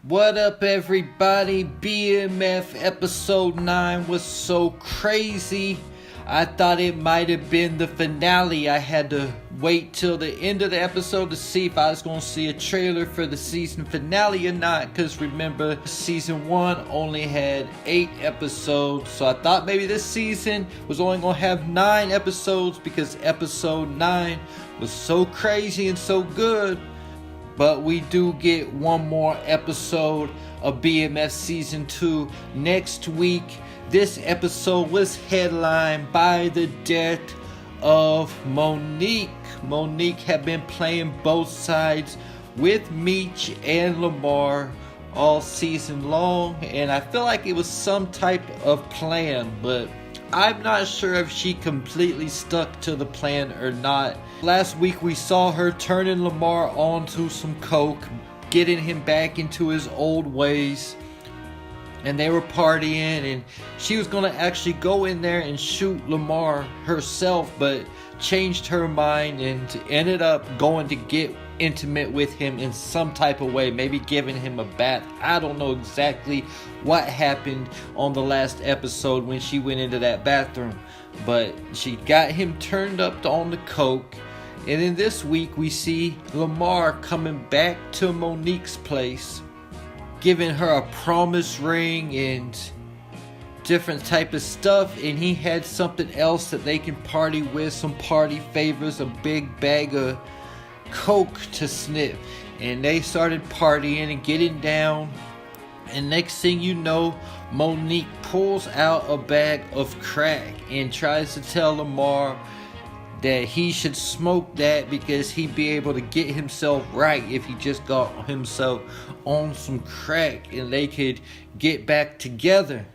What up, everybody? BMF episode 9 was so crazy. I thought it might have been the finale. I had to wait till the end of the episode to see if I was going to see a trailer for the season finale or not. Because remember, season 1 only had 8 episodes. So I thought maybe this season was only going to have 9 episodes because episode 9 was so crazy and so good. But we do get one more episode of BMF Season 2 next week. This episode was headlined by the death of Monique. Monique had been playing both sides with Meech and Lamar all season long. And I feel like it was some type of plan, but I'm not sure if she completely stuck to the plan or not. Last week we saw her turning Lamar onto some coke, getting him back into his old ways. And they were partying, and she was going to actually go in there and shoot Lamar herself, but changed her mind and ended up going to get intimate with him in some type of way, maybe giving him a bath. I don't know exactly what happened on the last episode when she went into that bathroom, but she got him turned up on the coke. And then this week we see Lamar coming back to Monique's place, giving her a promise ring and different type of stuff, and he had something else that they can party with, some party favors, a big bag of coke to sniff. And they started partying and getting down, and next thing you know, Monique pulls out a bag of crack and tries to tell Lamar that he should smoke that because he'd be able to get himself right if he just got himself on some crack and they could get back together.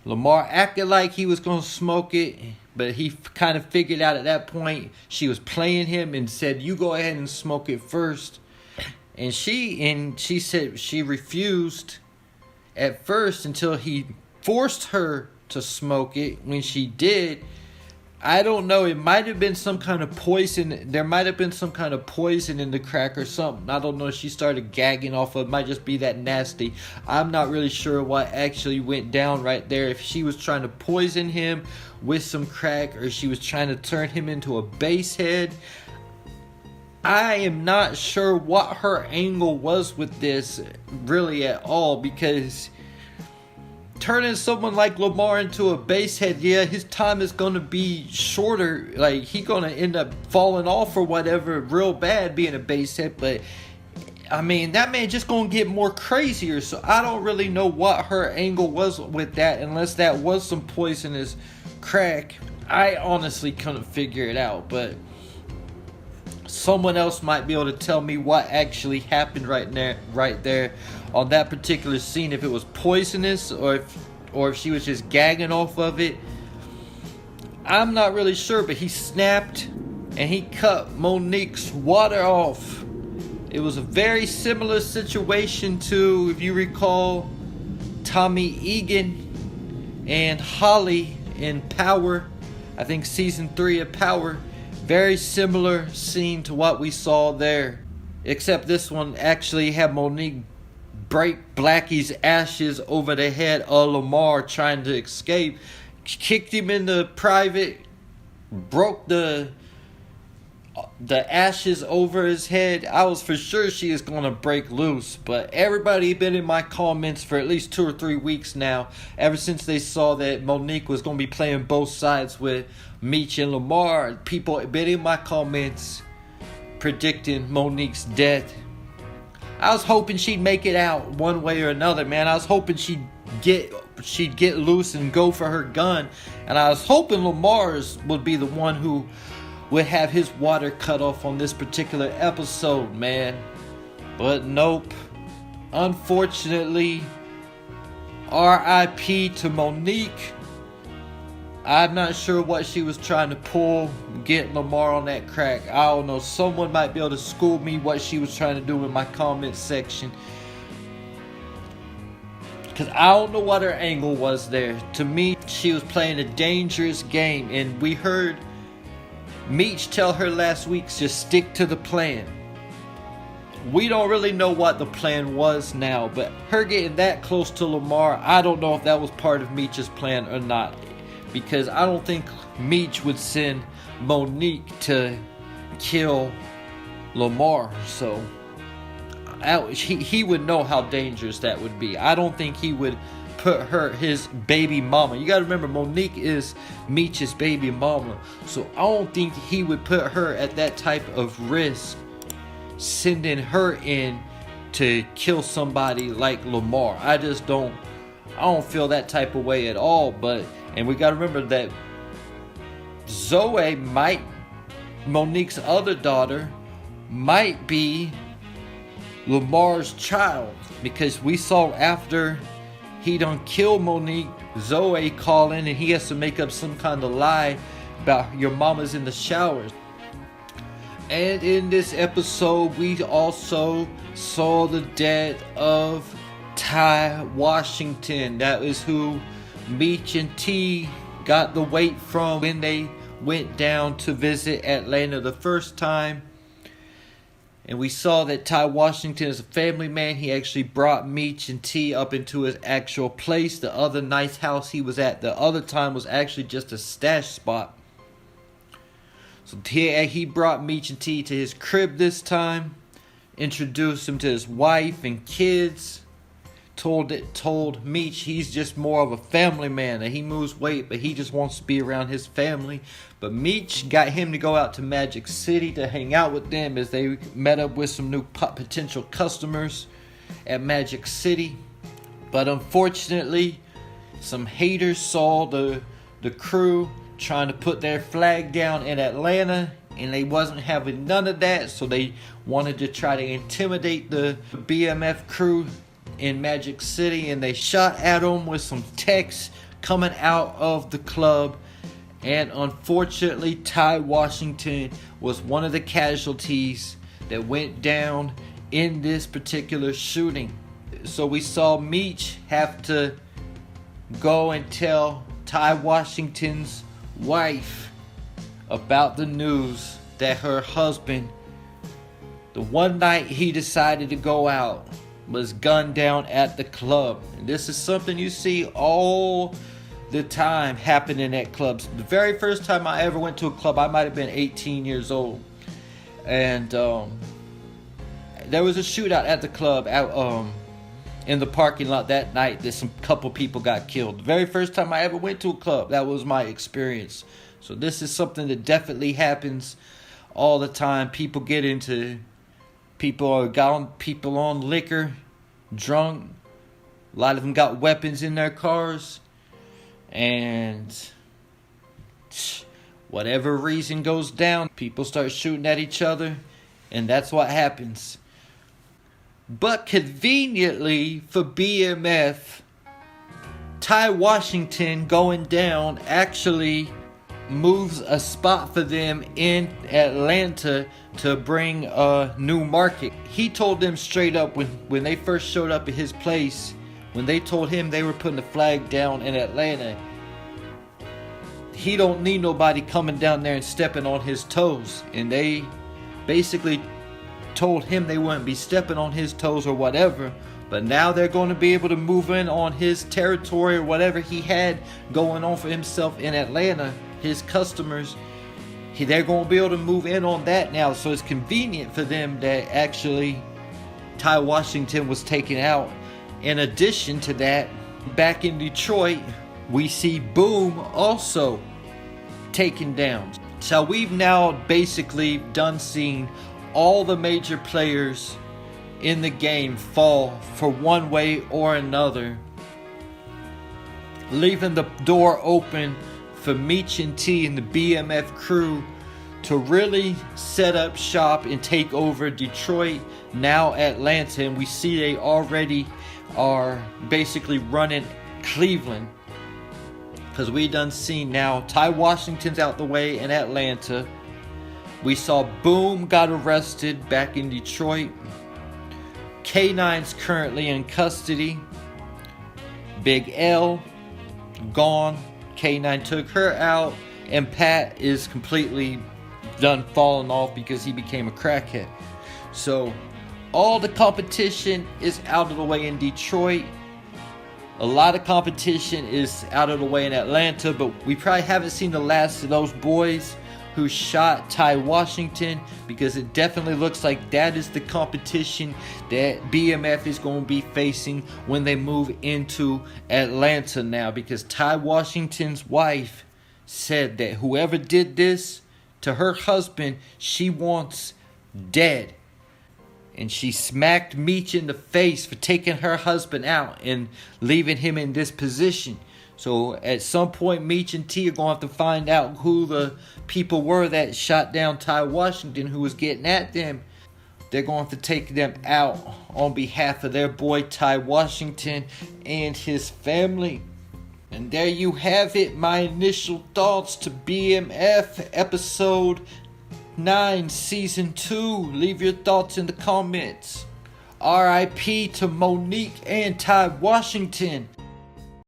Lamar acted like he was going to smoke it, but he kind of figured out at that point she was playing him and said, "You go ahead and smoke it first." And she said she refused at first until he forced her to smoke it. When she did, I don't know, it might have been some kind of poison. There might have been some kind of poison in the crack or something. I don't know. She started gagging off of it. Might just be that nasty. I'm not really sure what actually went down right there. If she was trying to poison him with some crack or she was trying to turn him into a basehead. I am not sure what her angle was with this really at all, because turning someone like Lamar into a basehead, yeah, his time is going to be shorter. Like, he's going to end up falling off or whatever real bad being a basehead. But, I mean, that man just going to get more crazier. So, I don't really know what her angle was with that, unless that was some poisonous crack. I honestly couldn't figure it out, but someone else might be able to tell me what actually happened right there on that particular scene, if it was poisonous or if she was just gagging off of it. I'm not really sure, but he snapped and he cut Monique's water off. It was a very similar situation to, if you recall, Tommy Egan and Holly in Power. I think season 3 of Power. Very similar scene to what we saw there, except this one actually had Monique break Blackie's ashes over the head of Lamar trying to escape, kicked him into private, broke the ashes over his head. I was for sure she is going to break loose, but everybody been in my comments for at least 2 or 3 weeks now, ever since they saw that Monique was going to be playing both sides with Meech and Lamar. People been in my comments predicting Monique's death. I was hoping she'd make it out one way or another, man. I was hoping she'd get loose and go for her gun, and I was hoping Lamar's would be the one who would have his water cut off on this particular episode, man. But nope. Unfortunately, R.I.P. to Monique. I'm not sure what she was trying to pull, get Lamar on that crack. I don't know. Someone might be able to school me what she was trying to do in my comment section, because I don't know what her angle was there. To me, she was playing a dangerous game, and we heard Meech tell her last week, just stick to the plan. We don't really know what the plan was now, but her getting that close to Lamar, I don't know if that was part of Meech's plan or not. Because I don't think Meech would send Monique to kill Lamar. So he would know how dangerous that would be. I don't think he would put her, his baby mama. You gotta remember, Monique is Meech's baby mama. So I don't think he would put her at that type of risk, sending her in to kill somebody like Lamar. I don't feel that type of way at all. And we gotta remember that Zoe Monique's other daughter, might be Lamar's child, because we saw after he done killed Monique, Zoe calling, and he has to make up some kind of lie about your mama's in the showers. And in this episode, we also saw the death of Ty Washington. That is who Meech and T got the weight from when they went down to visit Atlanta the first time. And we saw that Ty Washington is a family man. He actually brought Meech and T up into his actual place. The other nice house he was at the other time was actually just a stash spot. So he brought Meech and T to his crib this time. Introduced him to his wife and kids. Told Meech he's just more of a family man, that he moves weight, but he just wants to be around his family. But Meech got him to go out to Magic City to hang out with them as they met up with some new potential customers at Magic City. But unfortunately, some haters saw the crew trying to put their flag down in Atlanta, and they wasn't having none of that, so they wanted to try to intimidate the BMF crew in Magic City, and they shot at them with some texts coming out of the club. And unfortunately, Ty Washington was one of the casualties that went down in this particular shooting. So we saw Meech have to go and tell Ty Washington's wife about the news that her husband, the one night he decided to go out, was gunned down at the club. And this is something you see all the time happening at clubs. The very first time I ever went to a club, I might have been 18 years old, and there was a shootout at the club in the parking lot that night. That some couple people got killed. The very first time I ever went to a club, that was my experience. So this is something that definitely happens all the time. People on liquor, drunk. A lot of them got weapons in their cars, and whatever reason goes down, people start shooting at each other, and that's what happens. But conveniently for BMF, Ty Washington going down actually moves a spot for them in Atlanta to bring a new market. He told them straight up when they first showed up at his place, when they told him they were putting the flag down in Atlanta, he don't need nobody coming down there and stepping on his toes. And they basically told him they wouldn't be stepping on his toes or whatever, but now they're going to be able to move in on his territory or whatever he had going on for himself in Atlanta. His customers, they're going to be able to move in on that now. So it's convenient for them that actually Ty Washington was taken out. In addition to that, back in Detroit, we see Boom also taken down. So we've now basically done seeing all the major players in the game fall for one way or another, leaving the door open for Meech and T and the BMF crew to really set up shop and take over Detroit, now Atlanta, and we see they already are basically running Cleveland, because we done seen now Ty Washington's out the way in Atlanta. We saw Boom got arrested back in Detroit. K9's currently in custody. Big L gone. K9 took her out, and Pat is completely done falling off because he became a crackhead. So all the competition is out of the way in Detroit. A lot of competition is out of the way in Atlanta, but we probably haven't seen the last of those boys who shot Ty Washington, because it definitely looks like that is the competition that BMF is going to be facing when they move into Atlanta now, because Ty Washington's wife said that whoever did this to her husband, she wants dead. And she smacked Meech in the face for taking her husband out and leaving him in this position. So at some point, Meech and T are going to have to find out who the people were that shot down Ty Washington, who was getting at them. They're going to have to take them out on behalf of their boy Ty Washington and his family. And there you have it, my initial thoughts to BMF episode 9 season 2. Leave your thoughts in the comments. RIP to Monique and Ty Washington.